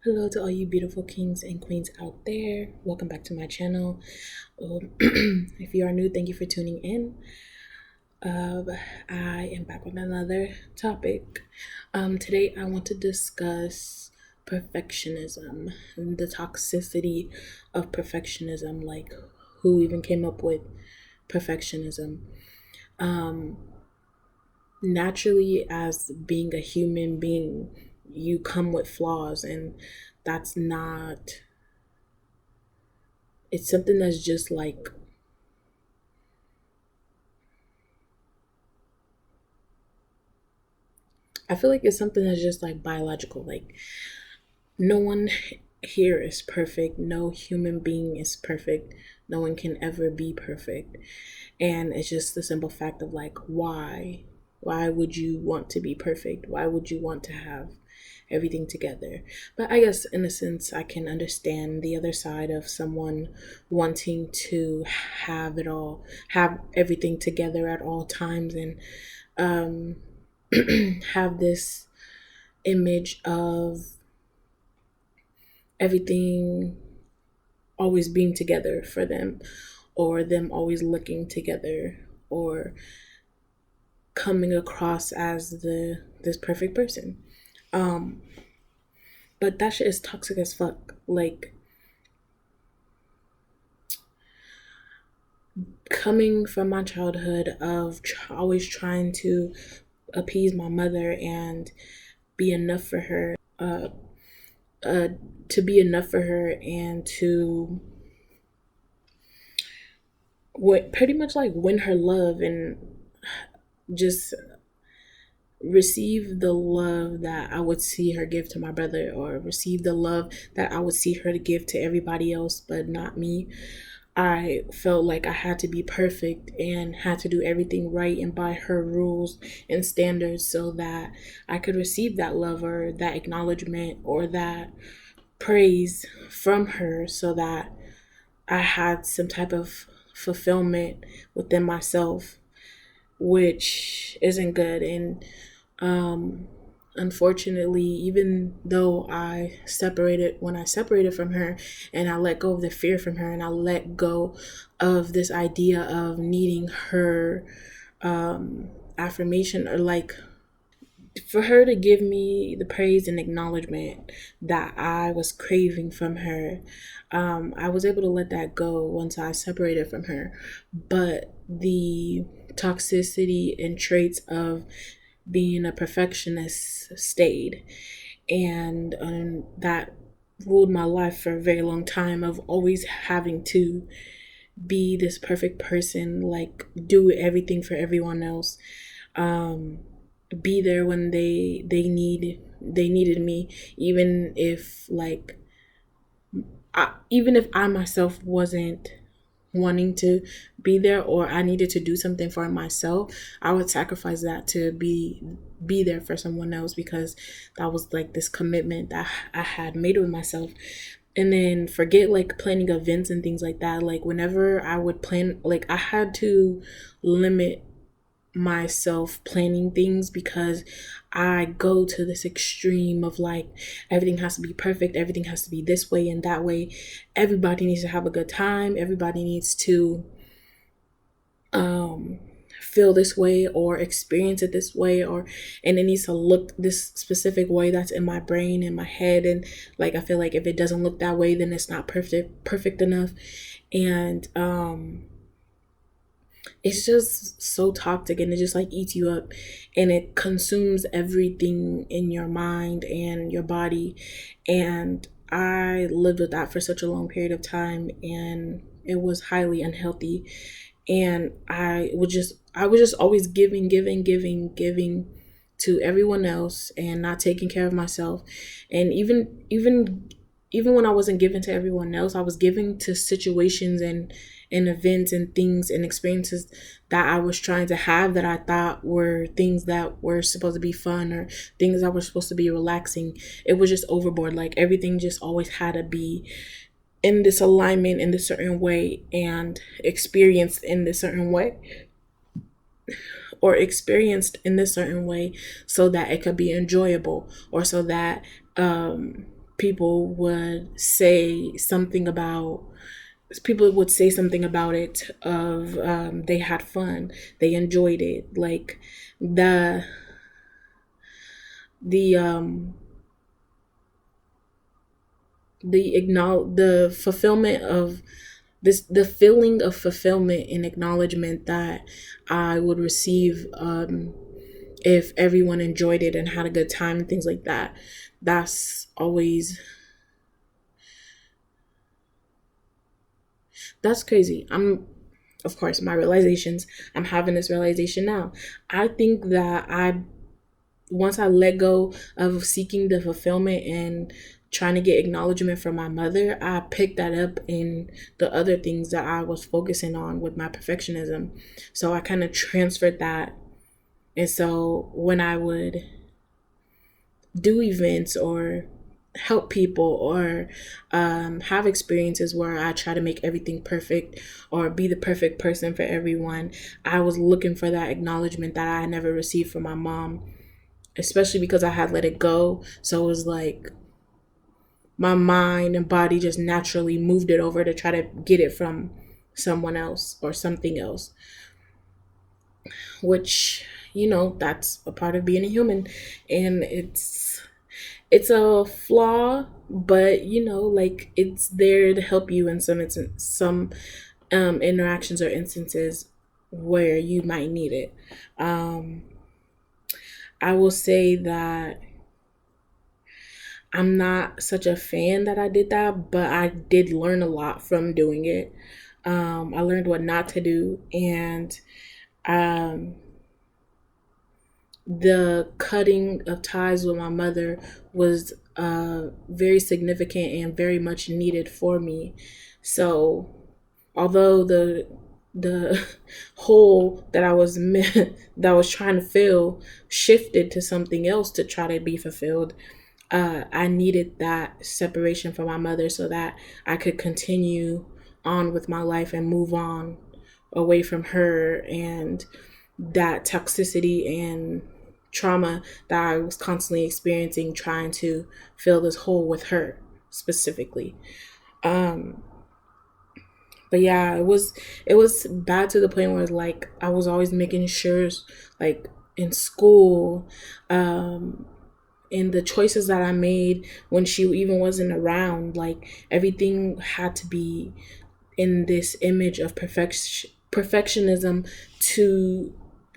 Hello to all you beautiful kings and queens out there. Welcome back to my channel. If you are new, thank you for tuning in. Uh, I am back with another topic. Today, I want to discuss perfectionism and the toxicity of perfectionism. Like, who even came up with perfectionism? Um, Naturally, as being a human being, you come with flaws, and that's not it's something that's just like I feel like it's something that's just like biological. Like no one here is perfect. No human being is perfect. No one can ever be perfect. And it's just the simple fact of like why? Why would you want to be perfect? Why would you want to have everything together? But I guess in a sense I can understand the other side of someone wanting to have it all, have everything together at all times and um have this image of everything always being together for them, or them always looking together, or coming across as the this perfect person. um but that shit is toxic as fuck. Like, coming from my childhood of always trying to appease my mother and be enough for her, uh to be enough for her, and to what pretty much like win her love, and just receive the love that I would see her give to my brother, or receive the love that I would see her to give to everybody else but not me. I felt like I had to be perfect and had to do everything right and by her rules and standards so that I could receive that love or that acknowledgement or that praise from her, so that I had some type of fulfillment within myself, which isn't good. And um, unfortunately, even though when I separated from her, and I let go of the fear from her, and I let go of this idea of needing her affirmation, or like for her to give me the praise and acknowledgement that I was craving from her, I was able to let that go once I separated from her. But the toxicity and traits of being a perfectionist stayed, and that ruled my life for a very long time, of always having to be this perfect person, like do everything for everyone else, um, be there when they needed me, even if like even if I myself wasn't wanting to be there, or I needed to do something for myself, I would sacrifice that to be there for someone else, because that was like this commitment that I had made with myself. And then forget like planning events and things like that. Like whenever I would plan, like I had to limit myself planning things, because I go to this extreme of like everything has to be perfect, everything has to be this way and that way. Everybody needs to have a good time. Everybody needs to um feel this way or experience it this way, or and it needs to look this specific way that's in my brain, in my head. And like I feel like if it doesn't look that way, then it's not perfect enough. And it's just so toxic, and it just like eats you up, and it consumes everything in your mind and your body. And I lived with that for such a long period of time, and it was highly unhealthy. And I was just always giving to everyone else, and not taking care of myself. And even when I wasn't giving to everyone else, I was giving to situations and events and things and experiences that I was trying to have, that I thought were things that were supposed to be fun, or things that were supposed to be relaxing. It was just overboard. Like everything just always had to be in this alignment, in this certain way, and experienced in this certain way, or experienced in this certain way, so that it could be enjoyable, or so that people would say something about people would say something about it of they had fun, they enjoyed it, like the the um the fulfillment of this, the feeling of fulfillment and acknowledgement that I would receive if everyone enjoyed it and had a good time and things like that. That's always, that's crazy. I'm, of course, my realizations, I'm having this realization now. I think that I once I let go of seeking the fulfillment and trying to get acknowledgement from my mother, I picked that up in the other things that I was focusing on with my perfectionism. So I kind of transferred that. And so when I would do events or help people or have experiences where I try to make everything perfect or be the perfect person for everyone, I was looking for that acknowledgement that I never received from my mom, especially because I had let it go. So it was like my mind and body just naturally moved it over to try to get it from someone else or something else, which, that's a part of being a human. And it's a flaw, but like it's there to help you in some interactions or instances where you might need it. um I will say that I'm not such a fan that I did that, but I did learn a lot from doing it. I learned what not to do, and um, the cutting of ties with my mother was very significant and very much needed for me. So, although the hole that I was that I was trying to fill shifted to something else to try to be fulfilled, I needed that separation from my mother so that I could continue on with my life and move on away from her and that toxicity and trauma that I was constantly experiencing trying to fill this hole with her specifically. Um, but yeah, it was bad to the point where like I was always making sure, like in school, um, in the choices that I made when she even wasn't around, like everything had to be in this image of perfectionism to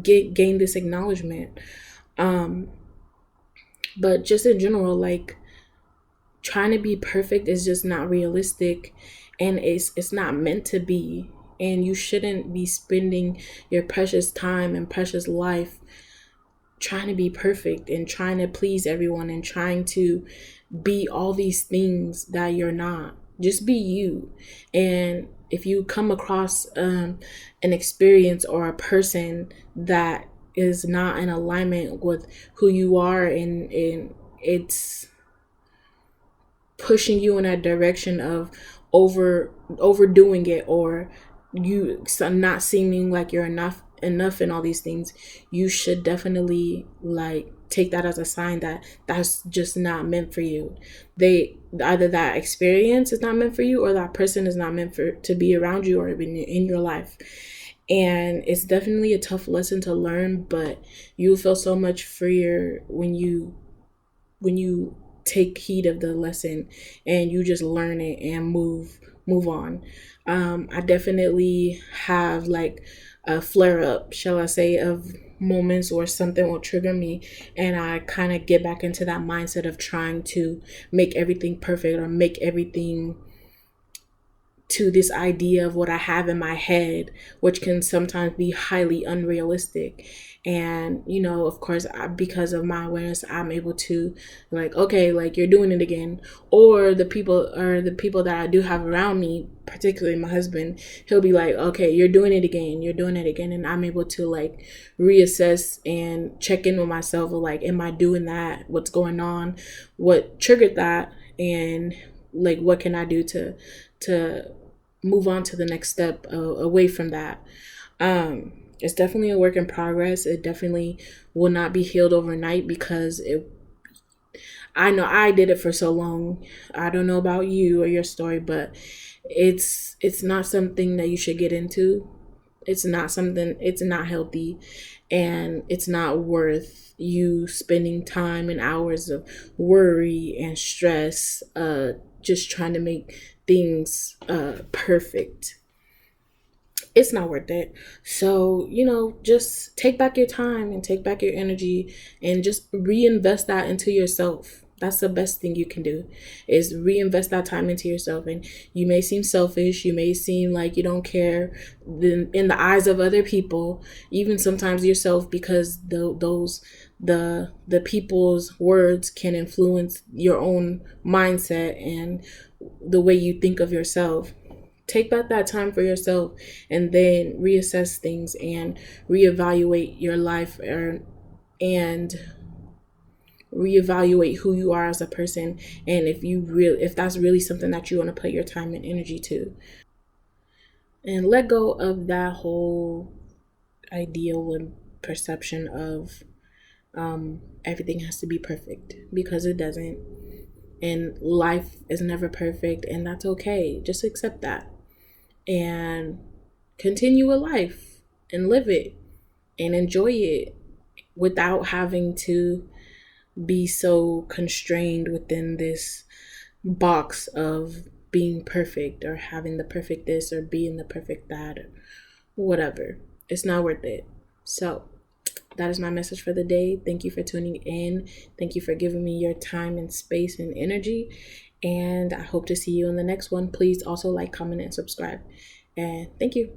gain this acknowledgement. Um, but just in general, like trying to be perfect is just not realistic, and it's not meant to be. And you shouldn't be spending your precious time and precious life trying to be perfect and trying to please everyone and trying to be all these things that you're not. Just be you. And if you come across an experience or a person that is not in alignment with who you are, and it's pushing you in a direction of overdoing it, or you not seeming like you're enough in all these things, you should definitely like take that as a sign that that's just not meant for you. They either that experience is not meant for you or that person is not meant for to be around you or in your life. And it's definitely a tough lesson to learn, but you feel so much freer when you take heed of the lesson and you just learn it and move on. I definitely have like a flare up, shall I say, of moments where something will trigger me, and I kind of get back into that mindset of trying to make everything perfect or make everything to this idea of what I have in my head, which can sometimes be highly unrealistic. And, of course, because of my awareness, I'm able to, like, okay, like you're doing it again. Or the people that I do have around me, particularly my husband, he'll be like, okay, you're doing it again, you're doing it again. And I'm able to like reassess and check in with myself, like, am I doing that? What's going on? What triggered that? And like, what can I do to move on to the next step away from that. It's definitely a work in progress. It definitely will not be healed overnight because I know I did it for so long. I don't know about you or your story, but it's not something that you should get into. It's not something, it's not healthy, and it's not worth you spending time and hours of worry and stress just trying to make things perfect. It's not worth it. So, just take back your time and take back your energy and just reinvest that into yourself. That's the best thing you can do, is reinvest that time into yourself. And you may seem selfish, you may seem like you don't care in the eyes of other people, even sometimes yourself, because the people's words can influence your own mindset and the way you think of yourself. Take back that time for yourself and then reassess things and reevaluate your life, and reevaluate who you are as a person, and if that's really something that you want to put your time and energy to, and let go of that whole ideal and perception of everything has to be perfect, because it doesn't, and life is never perfect, and that's okay. Just accept that and continue with life and live it and enjoy it without having to be so constrained within this box of being perfect or having the perfect this or being the perfect that or whatever. It's not worth it. So that is my message for the day. Thank you for tuning in. Thank you for giving me your time and space and energy. And I hope to see you in the next one. Please also like, comment, and subscribe. And thank you.